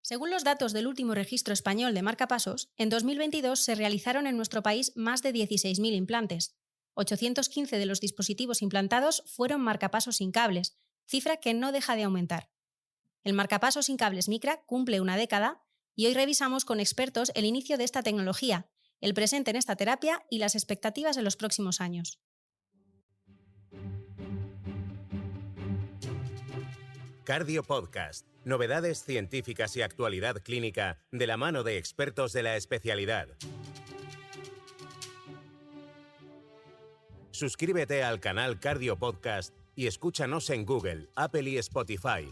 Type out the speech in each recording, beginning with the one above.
Según los datos del último registro español de marcapasos, en 2022 se realizaron en nuestro país más de 16.000 implantes. 815 de los dispositivos implantados fueron marcapasos sin cables, cifra que no deja de aumentar. El marcapasos sin cables Micra cumple una década y hoy revisamos con expertos el inicio de esta tecnología, el presente en esta terapia y las expectativas en los próximos años. Cardio Podcast. Novedades científicas y actualidad clínica de la mano de expertos de la especialidad. Suscríbete al canal Cardio Podcast y escúchanos en Google, Apple y Spotify.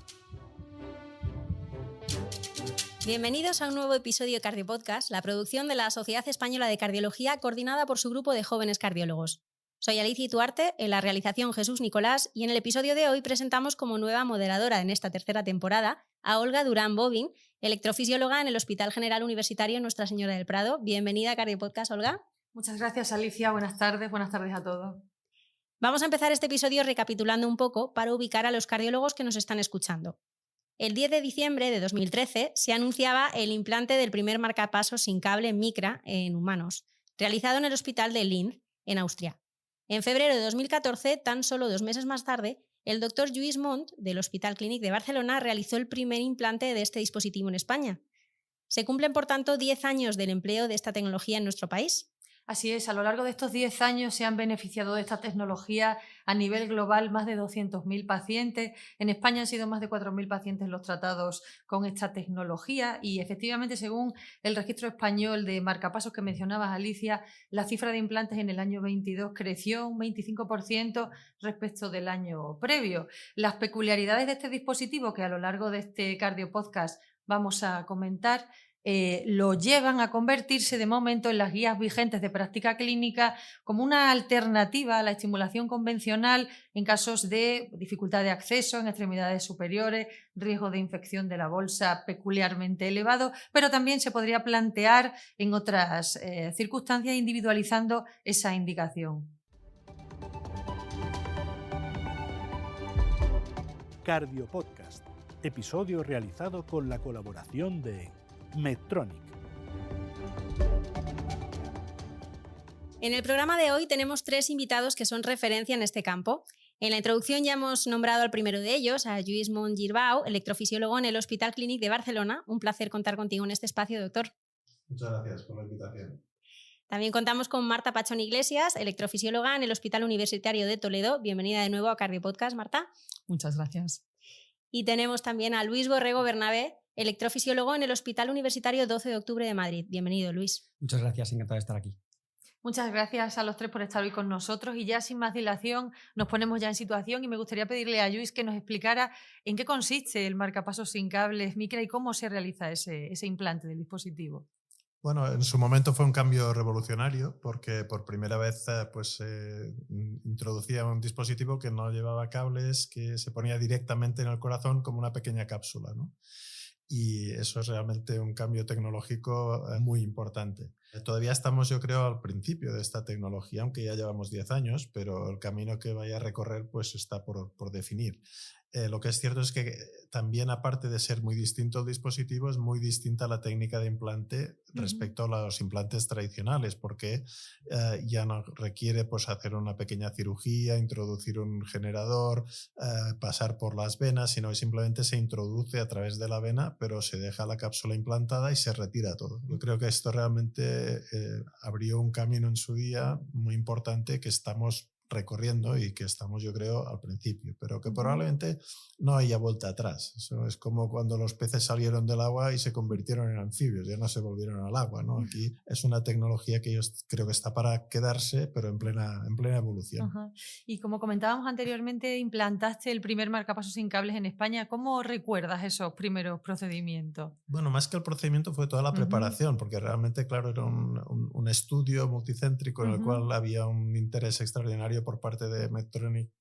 Bienvenidos a un nuevo episodio de Cardio Podcast, la producción de la Sociedad Española de Cardiología coordinada por su grupo de jóvenes cardiólogos. Soy Alicia Ituarte, en la realización Jesús Nicolás, y en el episodio de hoy presentamos como nueva moderadora en esta tercera temporada a Olga Durán Bobin, electrofisióloga en el Hospital General Universitario Nuestra Señora del Prado. Bienvenida a Cardio Podcast, Olga. Muchas gracias, Alicia. Buenas tardes a todos. Vamos a empezar este episodio recapitulando un poco para ubicar a los cardiólogos que nos están escuchando. El 10 de diciembre de 2013 se anunciaba el implante del primer marcapasos sin cable Micra en humanos, realizado en el Hospital de Linz, en Austria. En febrero de 2014, tan solo 2 meses más tarde, el doctor Lluís Mont, del Hospital Clínic de Barcelona, realizó el primer implante de este dispositivo en España. Se cumplen, por tanto, 10 años del empleo de esta tecnología en nuestro país. Así es, a lo largo de estos 10 años se han beneficiado de esta tecnología a nivel global más de 200.000 pacientes. En España han sido más de 4.000 pacientes los tratados con esta tecnología y efectivamente, según el registro español de marcapasos que mencionabas, Alicia, la cifra de implantes en el año 22 creció un 25% respecto del año previo. Las peculiaridades de este dispositivo, que a lo largo de este Cardio Podcast vamos a comentar, lo llevan a convertirse de momento en las guías vigentes de práctica clínica como una alternativa a la estimulación convencional en casos de dificultad de acceso en extremidades superiores, riesgo de infección de la bolsa peculiarmente elevado, pero también se podría plantear en otras circunstancias individualizando esa indicación. Cardio Podcast, episodio realizado con la colaboración de Medtronic. En el programa de hoy tenemos 3 invitados que son referencia en este campo. En la introducción ya hemos nombrado al primero de ellos, a Lluís Mont Girbau, electrofisiólogo en el Hospital Clínic de Barcelona. Un placer contar contigo en este espacio, doctor. Muchas gracias por la invitación. También contamos con Marta Pachón Iglesias, electrofisióloga en el Hospital Universitario de Toledo. Bienvenida de nuevo a Cardio Podcast, Marta. Muchas gracias. Y tenemos también a Luis Borrego Bernabé, electrofisiólogo en el Hospital Universitario 12 de Octubre de Madrid. Bienvenido, Luis. Muchas gracias, encantado de estar aquí. Muchas gracias a los 3 por estar hoy con nosotros y ya sin más dilación nos ponemos ya en situación y me gustaría pedirle a Lluís que nos explicara en qué consiste el marcapasos sin cables Micra y cómo se realiza ese implante del dispositivo. Bueno, en su momento fue un cambio revolucionario porque por primera vez introducía un dispositivo que no llevaba cables, que se ponía directamente en el corazón como una pequeña cápsula, ¿no? Y eso es realmente un cambio tecnológico muy importante. Todavía estamos, yo creo, al principio de esta tecnología, aunque ya llevamos 10 años, pero el camino que vaya a recorrer pues está por definir. Lo que es cierto es que también, aparte de ser muy distinto el dispositivo, es muy distinta la técnica de implante respecto a los implantes tradicionales, porque ya no requiere pues, hacer una pequeña cirugía, introducir un generador, pasar por las venas, sino que simplemente se introduce a través de la vena, pero se deja la cápsula implantada y se retira todo. Yo creo que esto realmente abrió un camino en su día muy importante que estamos recorriendo y que estamos, yo creo, al principio, pero que probablemente no haya vuelta atrás. Eso es como cuando los peces salieron del agua y se convirtieron en anfibios, ya no se volvieron al agua, ¿no? Aquí es una tecnología que yo creo que está para quedarse, pero en plena evolución. Y como comentábamos anteriormente, implantaste el primer marcapasos sin cables en España. ¿Cómo recuerdas esos primeros procedimientos? Bueno, más que el procedimiento fue toda la preparación, porque realmente, claro, era un estudio multicéntrico en el cual había un interés extraordinario por parte de Medtronic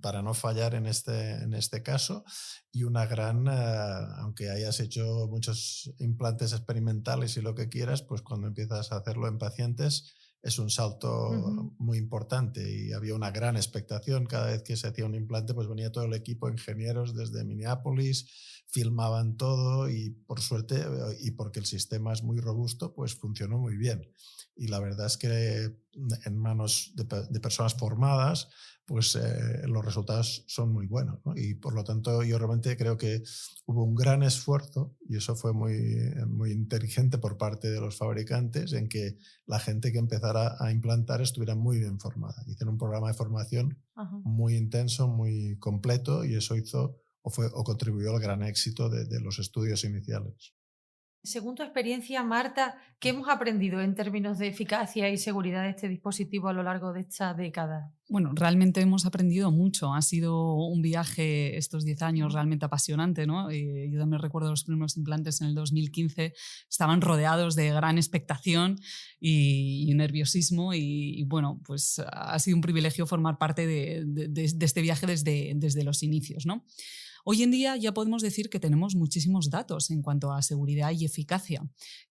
para no fallar en este caso, y una gran, aunque hayas hecho muchos implantes experimentales y lo que quieras, pues cuando empiezas a hacerlo en pacientes es un salto muy importante y había una gran expectación. Cada vez que se hacía un implante pues venía todo el equipo, ingenieros desde Minneapolis, filmaban todo y por suerte, y porque el sistema es muy robusto, pues funcionó muy bien. Y la verdad es que en manos de personas formadas, pues los resultados son muy buenos, ¿no? Y por lo tanto yo realmente creo que hubo un gran esfuerzo, y eso fue muy inteligente por parte de los fabricantes, en que la gente que empezara a implantar estuviera muy bien formada. Hicieron un programa de formación muy intenso, muy completo, y eso hizo o contribuyó al gran éxito de los estudios iniciales. Según tu experiencia, Marta, ¿qué hemos aprendido en términos de eficacia y seguridad de este dispositivo a lo largo de esta década? Bueno, realmente hemos aprendido mucho. Ha sido un viaje estos 10 años realmente apasionante, ¿no? Yo también recuerdo los primeros implantes en el 2015, estaban rodeados de gran expectación y nerviosismo y bueno, pues ha sido un privilegio formar parte de este viaje desde los inicios, ¿no? Hoy en día ya podemos decir que tenemos muchísimos datos en cuanto a seguridad y eficacia.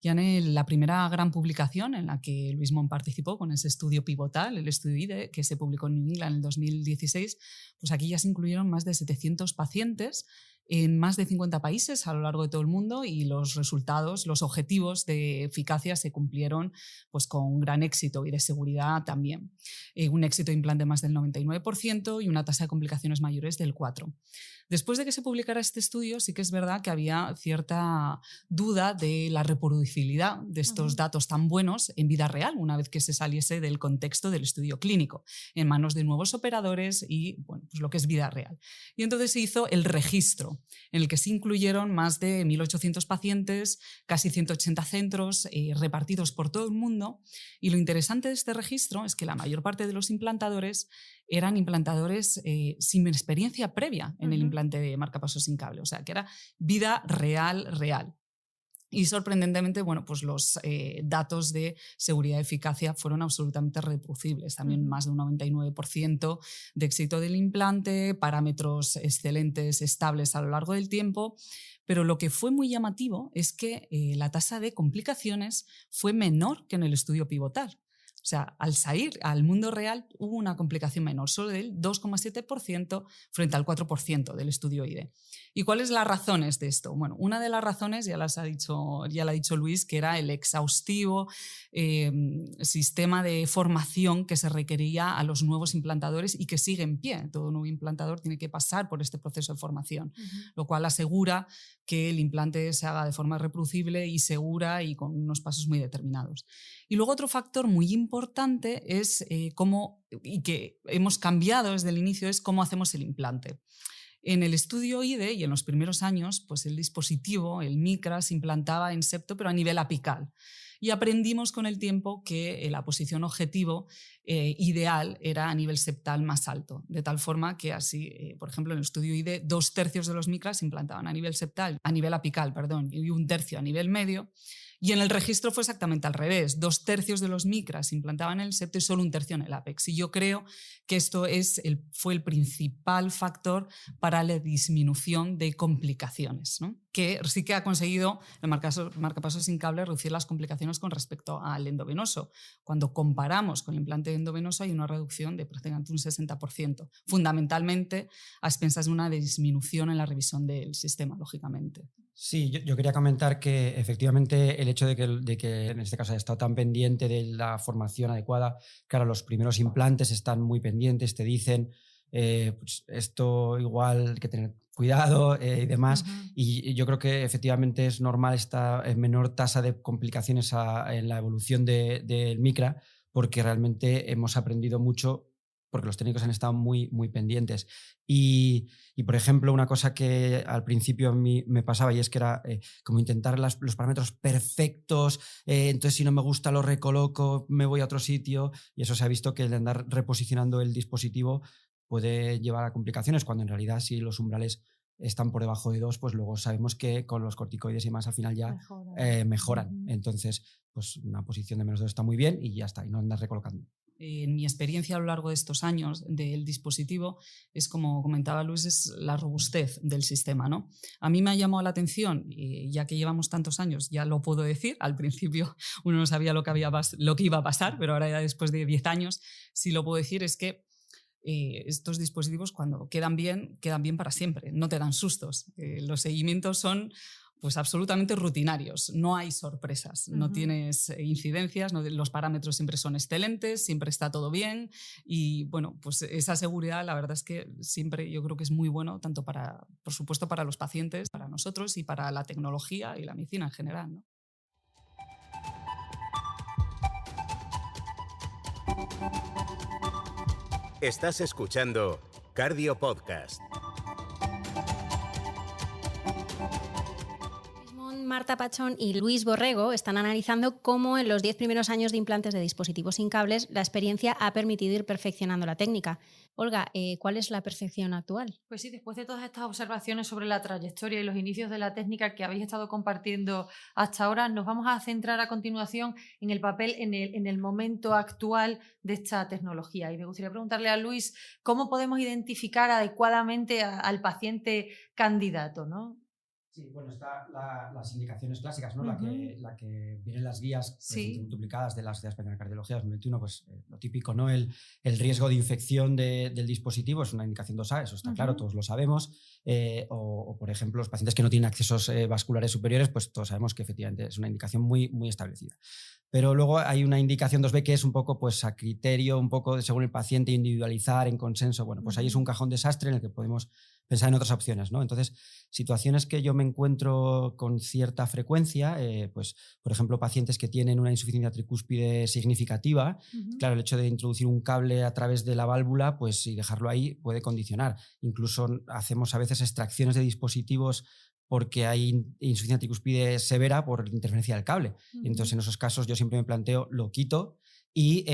Ya en la primera gran publicación en la que Luis Mon participó con ese estudio pivotal, el estudio IDE, que se publicó en New England en el 2016, pues aquí ya se incluyeron más de 700 pacientes en más de 50 países a lo largo de todo el mundo y los resultados, los objetivos de eficacia se cumplieron pues, con gran éxito y de seguridad también. Un éxito de implante más del 99% y una tasa de complicaciones mayores del 4%. Después de que se publicara este estudio, sí que es verdad que había cierta duda de la reproducibilidad de estos datos tan buenos en vida real, una vez que se saliese del contexto del estudio clínico, en manos de nuevos operadores y bueno, pues lo que es vida real. Y entonces se hizo el registro, en el que se incluyeron más de 1.800 pacientes, casi 180 centros repartidos por todo el mundo. Y lo interesante de este registro es que la mayor parte de los implantadores eran implantadores sin experiencia previa en el implante de marcapasos sin cable, o sea, que era vida real. Y sorprendentemente, bueno, pues los datos de seguridad y eficacia fueron absolutamente reproducibles. También más de un 99% de éxito del implante, parámetros excelentes, estables a lo largo del tiempo. Pero lo que fue muy llamativo es que la tasa de complicaciones fue menor que en el estudio pivotal. O sea, al salir al mundo real hubo una complicación menor, solo del 2,7% frente al 4% del estudio IDE. ¿Y cuáles son las razones de esto? Bueno, una de las razones ya la ha dicho Luis, que era el exhaustivo sistema de formación que se requería a los nuevos implantadores y que sigue en pie. Todo nuevo implantador tiene que pasar por este proceso de formación, lo cual asegura que el implante se haga de forma reproducible y segura y con unos pasos muy determinados. Y luego otro factor muy importante es cómo, y que hemos cambiado desde el inicio, es cómo hacemos el implante. En el estudio IDE y en los primeros años, pues el dispositivo, el Micra, se implantaba en septo, pero a nivel apical. Y aprendimos con el tiempo que la posición objetivo ideal era a nivel septal más alto, de tal forma que así, por ejemplo, en el estudio IDE, 2/3 de los Micras se implantaban a nivel septal, a nivel apical, perdón, y 1/3 a nivel medio. Y en el registro fue exactamente al revés. 2/3 de los Micras se implantaban en el septo y solo 1/3 en el apex. Y yo creo que esto fue el principal factor para la disminución de complicaciones, ¿no? Que sí que ha conseguido el marcapasos sin cable reducir las complicaciones con respecto al endovenoso. Cuando comparamos con el implante endovenoso hay una reducción de prácticamente un 60%, fundamentalmente a expensas de una disminución en la revisión del sistema, lógicamente. Sí, yo quería comentar que efectivamente el hecho de que en este caso haya estado tan pendiente de la formación adecuada, claro, los primeros implantes están muy pendientes, te dicen pues esto igual hay que tener cuidado y demás, y yo creo que efectivamente es normal esta menor tasa de complicaciones en la evolución del Micra, porque realmente hemos aprendido mucho porque los técnicos han estado muy, muy pendientes. Y, por ejemplo, una cosa que al principio a mí me pasaba y es que era como intentar los parámetros perfectos, entonces si no me gusta lo recoloco, me voy a otro sitio, y eso se ha visto que el andar reposicionando el dispositivo puede llevar a complicaciones, cuando en realidad si los umbrales están por debajo de 2, pues luego sabemos que con los corticoides y más al final ya mejoran. Entonces, pues una posición de menos 2 está muy bien y ya está, y no andas recolocando. En mi experiencia a lo largo de estos años del dispositivo es, como comentaba Luis, es la robustez del sistema, ¿no? A mí me ha llamado la atención, ya que llevamos tantos años, ya lo puedo decir, al principio uno no sabía lo que iba a pasar, pero ahora ya después de 10 años sí lo puedo decir, es que estos dispositivos cuando quedan bien para siempre, no te dan sustos. Los seguimientos son pues absolutamente rutinarios, no hay sorpresas, no tienes incidencias, los parámetros siempre son excelentes, siempre está todo bien y bueno, pues esa seguridad la verdad es que siempre yo creo que es muy bueno, tanto para, por supuesto, para los pacientes, para nosotros y para la tecnología y la medicina en general, ¿no? Estás escuchando Cardio Podcast. Marta Pachón y Luis Borrego están analizando cómo en los 10 primeros años de implantes de dispositivos sin cables la experiencia ha permitido ir perfeccionando la técnica. Olga, ¿cuál es la percepción actual? Pues sí, después de todas estas observaciones sobre la trayectoria y los inicios de la técnica que habéis estado compartiendo hasta ahora, nos vamos a centrar a continuación en el papel, en el momento actual de esta tecnología. Y me gustaría preguntarle a Luis cómo podemos identificar adecuadamente al paciente candidato, ¿no? Sí, bueno, está las indicaciones clásicas, ¿no? La que vienen las guías multiplicadas de la Sociedad Española de Cardiología 2021, pues lo típico, ¿no? El riesgo de infección del dispositivo es una indicación 2A, eso está claro, todos lo sabemos. O, por ejemplo, los pacientes que no tienen accesos vasculares superiores, pues todos sabemos que efectivamente es una indicación muy, muy establecida. Pero luego hay una indicación 2B que es un poco pues, a criterio, un poco según el paciente, individualizar en consenso. Bueno, pues ahí es un cajón desastre en el que podemos pensar en otras opciones, ¿no? Entonces, situaciones que yo me encuentro con cierta frecuencia, pues, por ejemplo, pacientes que tienen una insuficiencia tricúspide significativa, claro, el hecho de introducir un cable a través de la válvula, pues, y dejarlo ahí puede condicionar. Incluso hacemos a veces extracciones de dispositivos porque hay insuficiencia tricúspide severa por interferencia del cable. Entonces, en esos casos yo siempre me planteo, lo quito y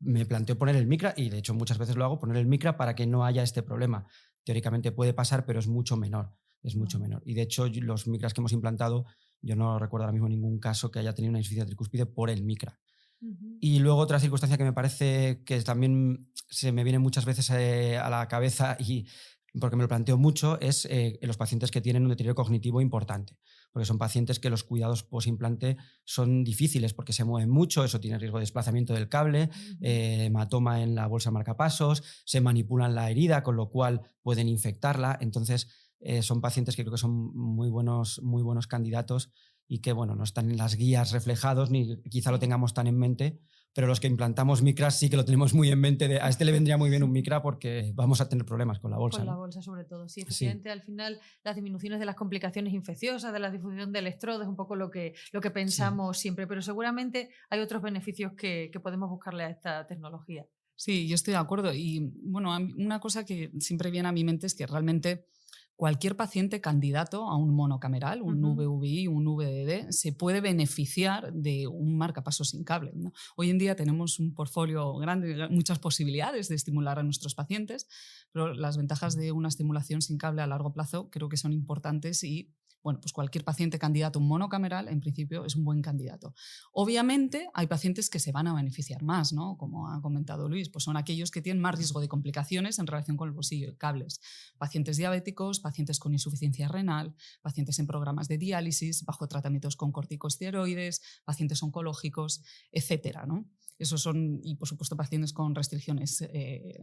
me planteo poner el micra, y de hecho muchas veces lo hago, poner el micra para que no haya este problema. Teóricamente puede pasar, pero es mucho menor. Es mucho menor. Y de hecho, los micras que hemos implantado, yo no recuerdo ahora mismo ningún caso que haya tenido una insuficiencia tricúspide por el micra. Y luego otra circunstancia que me parece que también se me viene muchas veces a la cabeza y porque me lo planteo mucho, es los pacientes que tienen un deterioro cognitivo importante, porque son pacientes que los cuidados post-implante son difíciles porque se mueven mucho, eso tiene riesgo de desplazamiento del cable, hematoma en la bolsa marcapasos, se manipulan la herida, con lo cual pueden infectarla. Entonces, son pacientes que creo que son muy buenos candidatos y que bueno, no están en las guías reflejados ni quizá lo tengamos tan en mente, pero los que implantamos micras sí que lo tenemos muy en mente. A este le vendría muy bien un micra porque vamos a tener problemas con la bolsa. Con la bolsa, sobre todo. Sí, efectivamente, al final las disminuciones de las complicaciones infecciosas, de la difusión del electrodo, es un poco lo que pensamos siempre, pero seguramente hay otros beneficios que podemos buscarle a esta tecnología. Sí, yo estoy de acuerdo. Y bueno, una cosa que siempre viene a mi mente es que realmente cualquier paciente candidato a un monocameral, un VVI, un VDD, se puede beneficiar de un marcapasos sin cable, ¿no? Hoy en día tenemos un portfolio grande, muchas posibilidades de estimular a nuestros pacientes, pero las ventajas de una estimulación sin cable a largo plazo creo que son importantes y bueno, pues cualquier paciente candidato a un monocameral, en principio, es un buen candidato. Obviamente, hay pacientes que se van a beneficiar más, ¿no? Como ha comentado Luis, pues son aquellos que tienen más riesgo de complicaciones en relación con el bolsillo de cables. Pacientes diabéticos, pacientes con insuficiencia renal, pacientes en programas de diálisis, bajo tratamientos con corticosteroides, pacientes oncológicos, etcétera, ¿no? Esos son, y por supuesto, pacientes con restricciones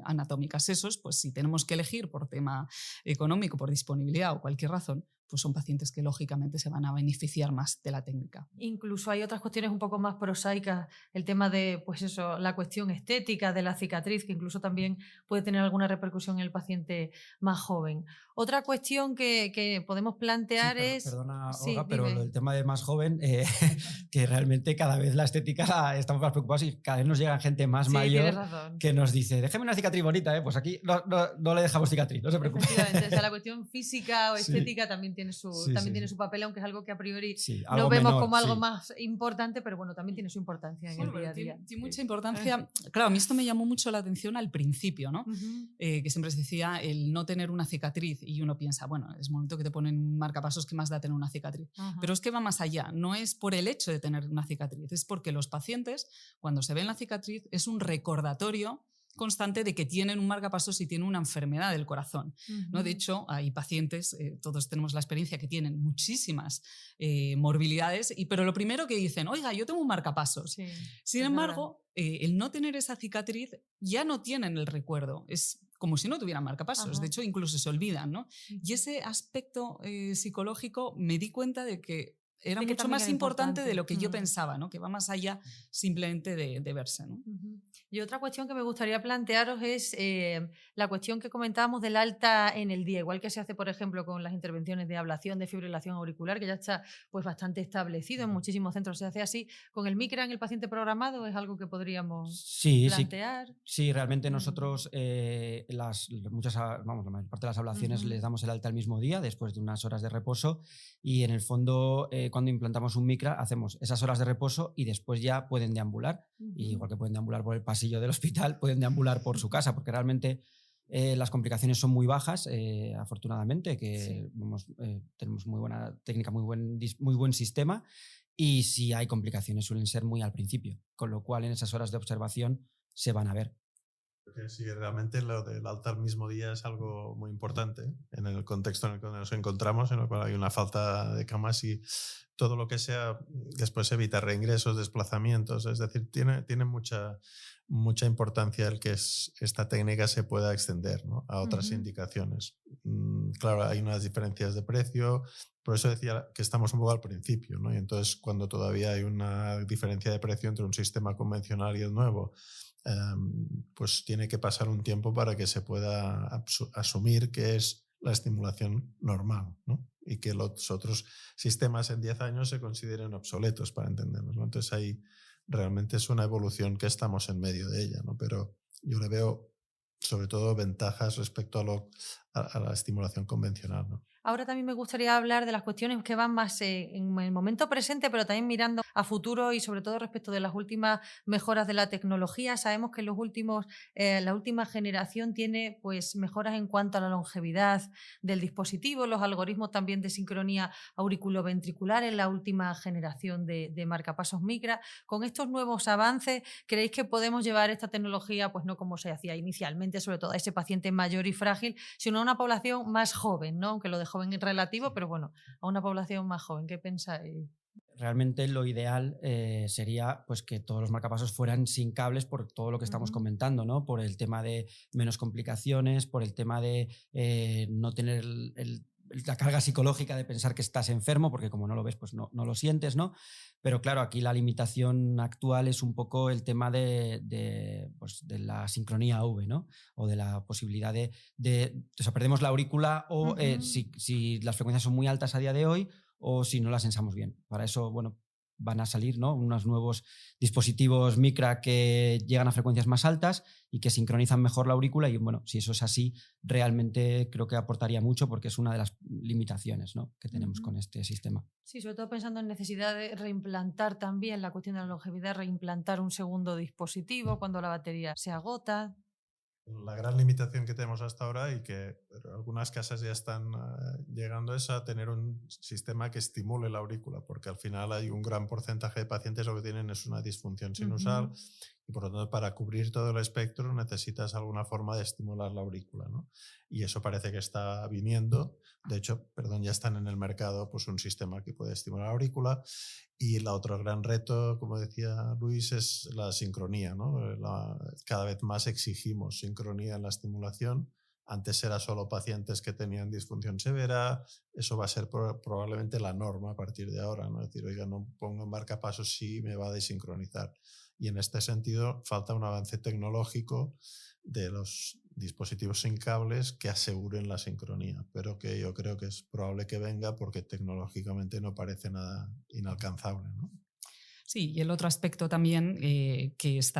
anatómicas. Esos, pues si tenemos que elegir por tema económico, por disponibilidad o cualquier razón, pues son pacientes que lógicamente se van a beneficiar más de la técnica. Incluso hay otras cuestiones un poco más prosaicas, el tema de, pues eso, la cuestión estética de la cicatriz, que incluso también puede tener alguna repercusión en el paciente más joven. Otra cuestión que podemos plantear es... Perdona, Olga, pero el tema de más joven, que realmente cada vez la estética estamos más preocupados y cada vez nos llega gente más mayor que nos dice, déjeme una cicatriz bonita, pues aquí no le dejamos cicatriz, no se preocupe. Efectivamente, o sea, la cuestión física o estética también tiene su papel, aunque es algo que a priori no vemos como algo más importante, pero bueno, también tiene su importancia en el día a día. Tiene mucha importancia. Claro, a mí esto me llamó mucho la atención al principio, ¿no? Que siempre se decía el no tener una cicatriz y uno piensa, bueno, es momento que te ponen un marcapasos, ¿qué más da tener una cicatriz? Pero es que va más allá, no es por el hecho de tener una cicatriz, es porque los pacientes, cuando se ven la cicatriz, es un recordatorio constante de que tienen un marcapasos y tienen una enfermedad del corazón, ¿no? De hecho, hay pacientes, todos tenemos la experiencia, que tienen muchísimas morbilidades, pero lo primero que dicen, oiga, yo tengo un marcapasos. Sin embargo, el no tener esa cicatriz ya no tienen el recuerdo. Es como si no tuvieran marcapasos. Ajá. De hecho, incluso se olvidan, ¿no? Y ese aspecto psicológico me di cuenta de que era De que mucho también más era importante de importante. lo que yo pensaba, ¿no? Que va más allá simplemente de verse, ¿no? Ujú. Y otra cuestión que me gustaría plantearos es la cuestión que comentábamos del alta en el día, igual que se hace, por ejemplo, con las intervenciones de ablación, de fibrilación auricular, que ya está pues bastante establecido, en muchísimos centros se hace así. ¿Con el MICRA en el paciente programado es algo que podríamos plantear? Sí, realmente nosotros la mayor parte de las ablaciones les damos el alta el mismo día, después de unas horas de reposo, y en el fondo cuando implantamos un MICRA hacemos esas horas de reposo y después ya pueden deambular, y igual que pueden deambular por el pasillo del hospital, pueden deambular por su casa, porque realmente las complicaciones son muy bajas, afortunadamente, que tenemos muy buena técnica, muy buen sistema, y si hay complicaciones suelen ser muy al principio, con lo cual en esas horas de observación se van a ver. Porque sí, realmente lo del alta al mismo día es algo muy importante en el contexto en el que nos encontramos, en el cual hay una falta de camas y todo lo que sea después evita reingresos, desplazamientos, es decir, tiene mucha importancia el que esta técnica se pueda extender, ¿no?, a otras indicaciones. Claro, hay unas diferencias de precio, por eso decía que estamos un poco al principio, ¿no? Y entonces cuando todavía hay una diferencia de precio entre un sistema convencional y el nuevo, pues tiene que pasar un tiempo para que se pueda asumir que es la estimulación normal, ¿no? Y que los otros sistemas en 10 años se consideren obsoletos, para entendernos, ¿no? Entonces ahí realmente es una evolución que estamos en medio de ella, ¿no? Pero yo le veo sobre todo ventajas respecto a la estimulación convencional, ¿no? Ahora también me gustaría hablar de las cuestiones que van más en el momento presente, pero también mirando a futuro y sobre todo respecto de las últimas mejoras de la tecnología. Sabemos que la última generación tiene pues mejoras en cuanto a la longevidad del dispositivo, los algoritmos también de sincronía auriculoventricular en la última generación de marcapasos MICRA. Con estos nuevos avances, ¿creéis que podemos llevar esta tecnología, pues no como se hacía inicialmente, sobre todo a ese paciente mayor y frágil, sino a una población más joven, ¿no? Aunque lo de joven es relativo, pero bueno, a una población más joven? ¿Qué pensáis? Realmente lo ideal sería pues, que todos los marcapasos fueran sin cables por todo lo que estamos comentando, ¿no? Por el tema de menos complicaciones, por el tema de no tener la carga psicológica de pensar que estás enfermo, porque como no lo ves, pues no lo sientes, ¿no? Pero claro, aquí la limitación actual es un poco el tema de la sincronía AV, ¿no? O de la posibilidad o sea, perdemos la aurícula o si las frecuencias son muy altas a día de hoy o si no las sensamos bien. Para eso, bueno, van a salir, ¿no?, unos nuevos dispositivos MICRA que llegan a frecuencias más altas y que sincronizan mejor la aurícula, y bueno, si eso es así, realmente creo que aportaría mucho, porque es una de las limitaciones, ¿no?, que tenemos con este sistema. Sí, sobre todo pensando en necesidad de reimplantar también la cuestión de la longevidad, reimplantar un segundo dispositivo cuando la batería se agota. La gran limitación que tenemos hasta ahora, y que algunas casas ya están llegando, es a tener un sistema que estimule la aurícula, porque al final hay un gran porcentaje de pacientes lo que tienen es una disfunción sinusal, y por lo tanto para cubrir todo el espectro necesitas alguna forma de estimular la aurícula, ¿no? Y eso parece que está viniendo. De hecho, ya están en el mercado pues un sistema que puede estimular la aurícula. Y el otro gran reto, como decía Luis, es la sincronía, ¿no? Cada vez más exigimos sincronía en la estimulación. Antes era solo pacientes que tenían disfunción severa. Eso va a ser probablemente la norma a partir de ahora, ¿no? Es decir, oiga, no pongo marcapasos si me va a desincronizar. Y en este sentido falta un avance tecnológico de los dispositivos sin cables que aseguren la sincronía, pero que yo creo que es probable que venga, porque tecnológicamente no parece nada inalcanzable, ¿no? Sí, y el otro aspecto también que es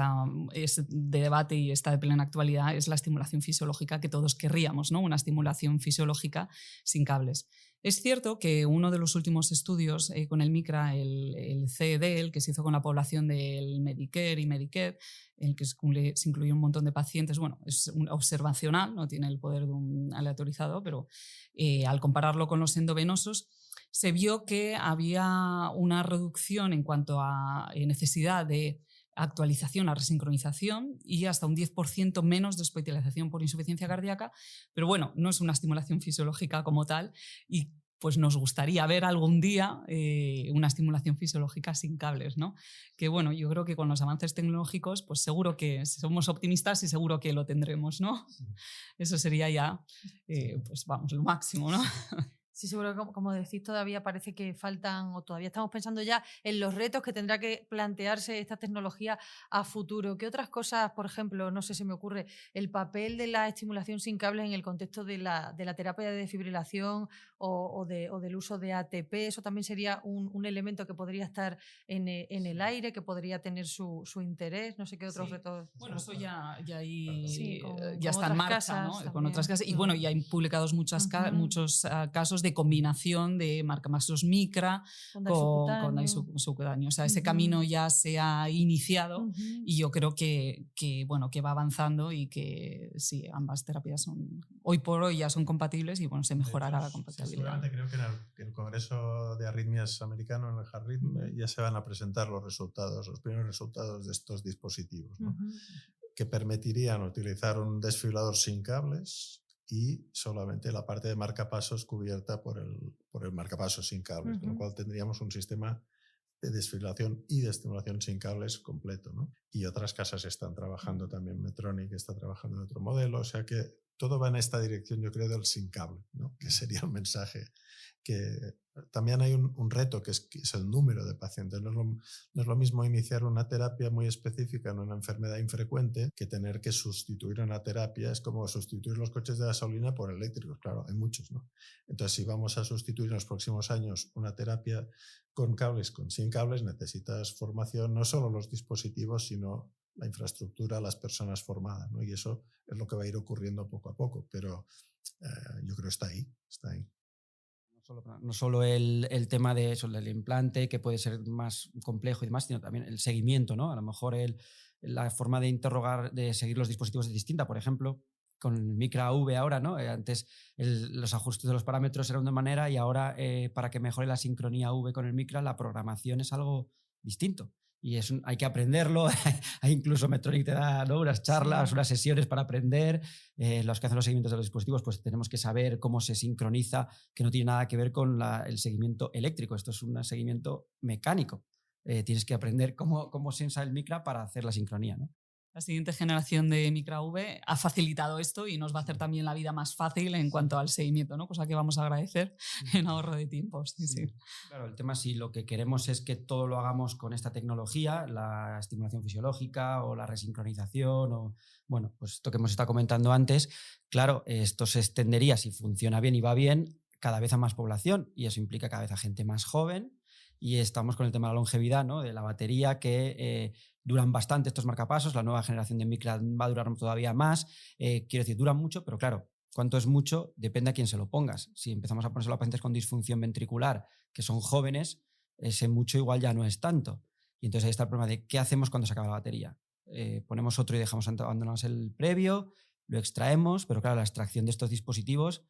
de debate y está de plena actualidad es la estimulación fisiológica que todos querríamos, ¿no? Una estimulación fisiológica sin cables. Es cierto que uno de los últimos estudios con el MICRA, el CED, el que se hizo con la población del Medicare y Medicare, en el que se incluyó un montón de pacientes, bueno, es observacional, no tiene el poder de un aleatorizado, pero al compararlo con los endovenosos, se vio que había una reducción en cuanto a necesidad de actualización a resincronización y hasta un 10% menos de hospitalización por insuficiencia cardíaca, pero bueno, no es una estimulación fisiológica como tal, y pues nos gustaría ver algún día una estimulación fisiológica sin cables, ¿no? Que bueno, yo creo que con los avances tecnológicos, pues seguro que somos optimistas y seguro que lo tendremos, ¿no? Eso sería ya, pues vamos, lo máximo, ¿no? Sí, seguro que como decís, todavía parece que faltan, o todavía estamos pensando ya en los retos que tendrá que plantearse esta tecnología a futuro. ¿Qué otras cosas, por ejemplo, no sé, se me ocurre, el papel de la estimulación sin cables en el contexto de la terapia de desfibrilación o del uso de ATP? Eso también sería un elemento que podría estar en el aire, que podría tener su interés. No sé qué otros retos. Bueno, eso ya ahí Sí, ya está en marcha, ¿no? Con otras casas. Y bueno, ya hay publicados muchos casos de combinación de marcapasos micra con DAI subcutáneo. O sea, ese camino ya se ha iniciado y yo creo que bueno, que va avanzando y que sí, ambas terapias hoy por hoy ya son compatibles y bueno, se mejorará la compatibilidad. Seguramente creo que en el Congreso de Arritmias americano, en el HARRITM, ya se van a presentar los primeros resultados de estos dispositivos, ¿no? Que permitirían utilizar un desfibrilador sin cables y solamente la parte de marcapasos cubierta por el marcapasos sin cables, con lo cual tendríamos un sistema de desfibrilación y de estimulación sin cables completo, ¿no? Y otras casas están trabajando también, Medtronic está trabajando en otro modelo, o sea que todo va en esta dirección, yo creo, del sin cable, ¿no? Que sería el mensaje. Que también hay un reto que es el número de pacientes. No es lo mismo iniciar una terapia muy específica en una enfermedad infrecuente que tener que sustituir una terapia. Es como sustituir los coches de gasolina por eléctricos. Claro, hay muchos, ¿no? Entonces, si vamos a sustituir en los próximos años una terapia con cables, con sin cables, necesitas formación, no solo los dispositivos, sino la infraestructura, las personas formadas, ¿no? Y eso es lo que va a ir ocurriendo poco a poco, pero yo creo que está ahí. No solo el tema de eso, del implante, que puede ser más complejo y demás, sino también el seguimiento, ¿no? A lo mejor la forma de de seguir los dispositivos es distinta. Por ejemplo, con el Micra V ahora, ¿no? Antes los ajustes de los parámetros eran de una manera y ahora para que mejore la sincronía V con el Micra, la programación es algo distinto. Y hay que aprenderlo. Hay incluso Medtronic te da, ¿no?, unas charlas, unas sesiones para aprender. Los que hacen los seguimientos de los dispositivos, pues tenemos que saber cómo se sincroniza, que no tiene nada que ver con el seguimiento eléctrico. Esto es un seguimiento mecánico. Tienes que aprender cómo sensa el Micra para hacer la sincronía, ¿no? La siguiente generación de Micra V ha facilitado esto y nos va a hacer también la vida más fácil en cuanto al seguimiento, ¿no? Cosa que vamos a agradecer en ahorro de tiempos. Sí. Claro, el tema, si lo que queremos es que todo lo hagamos con esta tecnología, la estimulación fisiológica o la resincronización o, bueno, pues esto que hemos estado comentando antes, claro, esto se extendería, si funciona bien y va bien, cada vez a más población y eso implica cada vez a gente más joven. Y estamos con el tema de la longevidad, ¿no? De la batería, que duran bastante estos marcapasos. La nueva generación de Micra va a durar todavía más. Quiero decir, duran mucho, pero claro, cuánto es mucho depende a quién se lo pongas. Si empezamos a ponérselo a pacientes con disfunción ventricular, que son jóvenes, ese mucho igual ya no es tanto. Y entonces ahí está el problema de qué hacemos cuando se acaba la batería. Ponemos otro y dejamos abandonamos el previo, lo extraemos, pero claro, la extracción de estos dispositivos,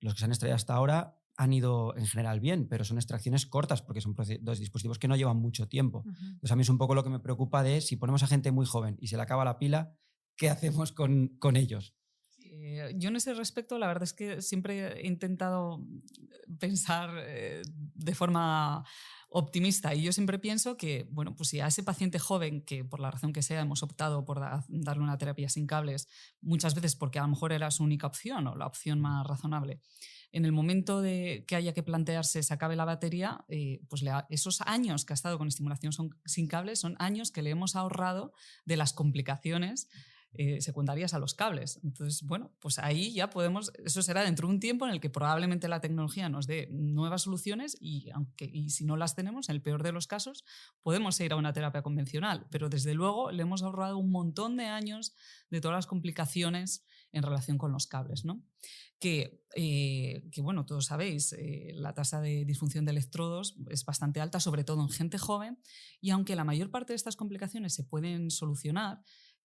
los que se han extraído hasta ahora, han ido en general bien, pero son extracciones cortas porque son dos dispositivos que no llevan mucho tiempo. Entonces a mí es un poco lo que me preocupa de si ponemos a gente muy joven y se le acaba la pila, ¿qué hacemos con ellos? Yo en ese respecto la verdad es que siempre he intentado pensar de forma optimista y yo siempre pienso que, bueno, pues si a ese paciente joven que por la razón que sea hemos optado por darle una terapia sin cables, muchas veces porque a lo mejor era su única opción o la opción más razonable, en el momento de que haya que plantearse se acabe la batería, pues esos años que ha estado con estimulación sin cables son años que le hemos ahorrado de las complicaciones secundarias a los cables. Entonces, bueno, pues ahí ya podemos, eso será dentro de un tiempo en el que probablemente la tecnología nos dé nuevas soluciones y si no las tenemos, en el peor de los casos, podemos ir a una terapia convencional, pero desde luego le hemos ahorrado un montón de años de todas las complicaciones en relación con los cables, ¿no? Que bueno, todos sabéis, la tasa de disfunción de electrodos es bastante alta, sobre todo en gente joven, y aunque la mayor parte de estas complicaciones se pueden solucionar,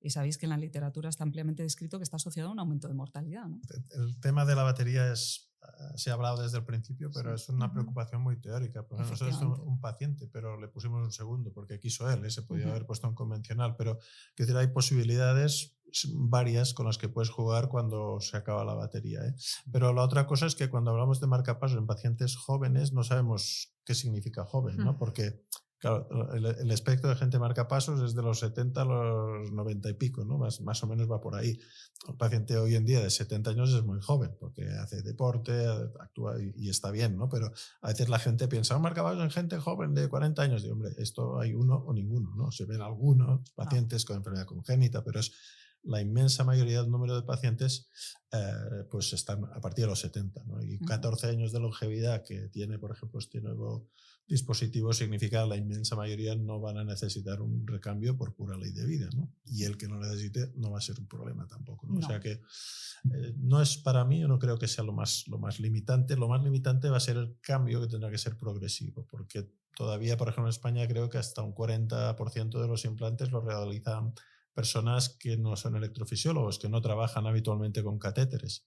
sabéis que en la literatura está ampliamente descrito que está asociado a un aumento de mortalidad, ¿no? El tema de la batería se ha hablado desde el principio, pero es una preocupación muy teórica. Por ejemplo, nosotros un paciente, pero le pusimos un segundo porque quiso él, se podía haber puesto un convencional, pero quiero decir, hay posibilidades varias con las que puedes jugar cuando se acaba la batería, ¿eh? Pero la otra cosa es que cuando hablamos de marcapasos en pacientes jóvenes no sabemos qué significa joven, ¿no? Porque claro, el espectro de gente marcapasos es de los 70 a los 90 y pico, ¿no? Más o menos va por ahí. Un paciente hoy en día de 70 años es muy joven porque hace deporte, actúa y está bien, ¿no? Pero a veces la gente piensa, marcapasos en gente joven de 40 años. Y hombre, esto hay uno o ninguno, ¿no? Se ven algunos pacientes con enfermedad congénita, pero es la inmensa mayoría del número de pacientes pues están a partir de los 70, ¿no? Y 14 años de longevidad que tiene, por ejemplo, este nuevo dispositivo significa que la inmensa mayoría no van a necesitar un recambio por pura ley de vida, ¿no? Y el que no necesite no va a ser un problema tampoco, ¿no? O sea que no es para mí, yo no creo que sea lo más limitante. Lo más limitante va a ser el cambio, que tendrá que ser progresivo, porque todavía, por ejemplo, en España creo que hasta un 40% de los implantes lo realizan personas que no son electrofisiólogos, que no trabajan habitualmente con catéteres.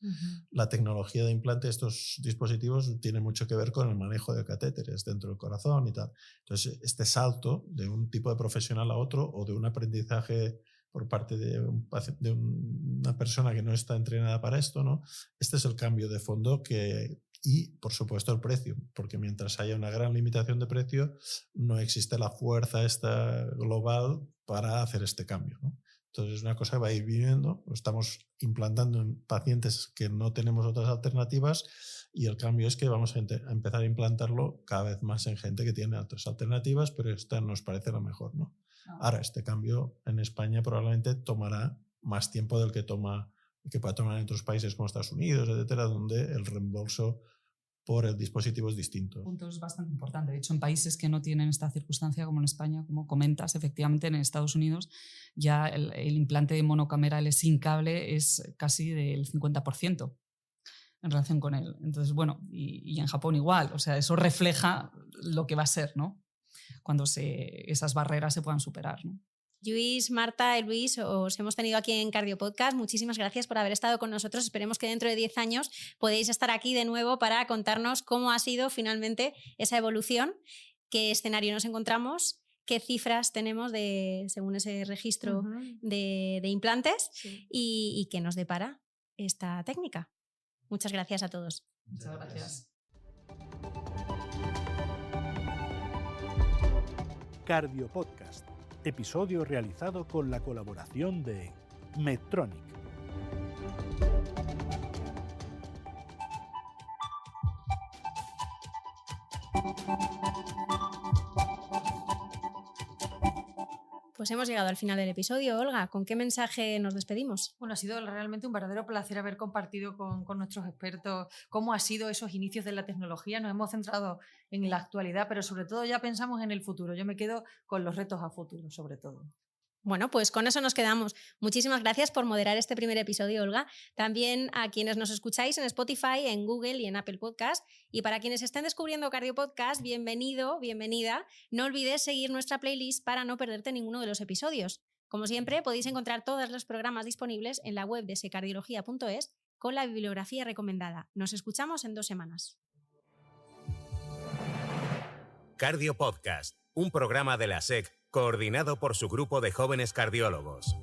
La tecnología de implante de estos dispositivos tiene mucho que ver con el manejo de catéteres dentro del corazón y tal. Entonces, este salto de un tipo de profesional a otro o de un aprendizaje por parte de una persona que no está entrenada para esto, ¿no? Este es el cambio de fondo y, por supuesto, el precio, porque mientras haya una gran limitación de precio, no existe la fuerza esta global para hacer este cambio, ¿no? Entonces es una cosa que va a ir viniendo, lo estamos implantando en pacientes que no tenemos otras alternativas y el cambio es que vamos a empezar a implantarlo cada vez más en gente que tiene otras alternativas, pero esta nos parece la mejor, ¿no? Ahora, este cambio en España probablemente tomará más tiempo del que pueda tomar en otros países como Estados Unidos, etcétera, donde el reembolso por el dispositivo es distinto. El punto es bastante importante. De hecho, en países que no tienen esta circunstancia, como en España, como comentas, efectivamente en Estados Unidos ya el implante monocameral sin cable es casi del 50% en relación con él. Entonces, bueno, y en Japón igual. O sea, eso refleja lo que va a ser, ¿no? Cuando esas barreras se puedan superar, ¿no? Lluís, Marta y Luis, os hemos tenido aquí en Cardio Podcast. Muchísimas gracias por haber estado con nosotros. Esperemos que dentro de 10 años podéis estar aquí de nuevo para contarnos cómo ha sido finalmente esa evolución, qué escenario nos encontramos, qué cifras tenemos según ese registro de implantes y qué nos depara esta técnica. Muchas gracias a todos. Muchas gracias. Cardio Podcast. Episodio realizado con la colaboración de Medtronic. Pues hemos llegado al final del episodio, Olga. ¿Con qué mensaje nos despedimos? Bueno, ha sido realmente un verdadero placer haber compartido con nuestros expertos cómo ha sido esos inicios de la tecnología. Nos hemos centrado en la actualidad, pero sobre todo ya pensamos en el futuro. Yo me quedo con los retos a futuro, sobre todo. Bueno, pues con eso nos quedamos. Muchísimas gracias por moderar este primer episodio, Olga. También a quienes nos escucháis en Spotify, en Google y en Apple Podcast. Y para quienes estén descubriendo Cardio Podcast, bienvenido, bienvenida. No olvides seguir nuestra playlist para no perderte ninguno de los episodios. Como siempre, podéis encontrar todos los programas disponibles en la web de secardiología.es con la bibliografía recomendada. Nos escuchamos en 2 semanas. Cardio Podcast, un programa de la SEC coordinado por su grupo de jóvenes cardiólogos.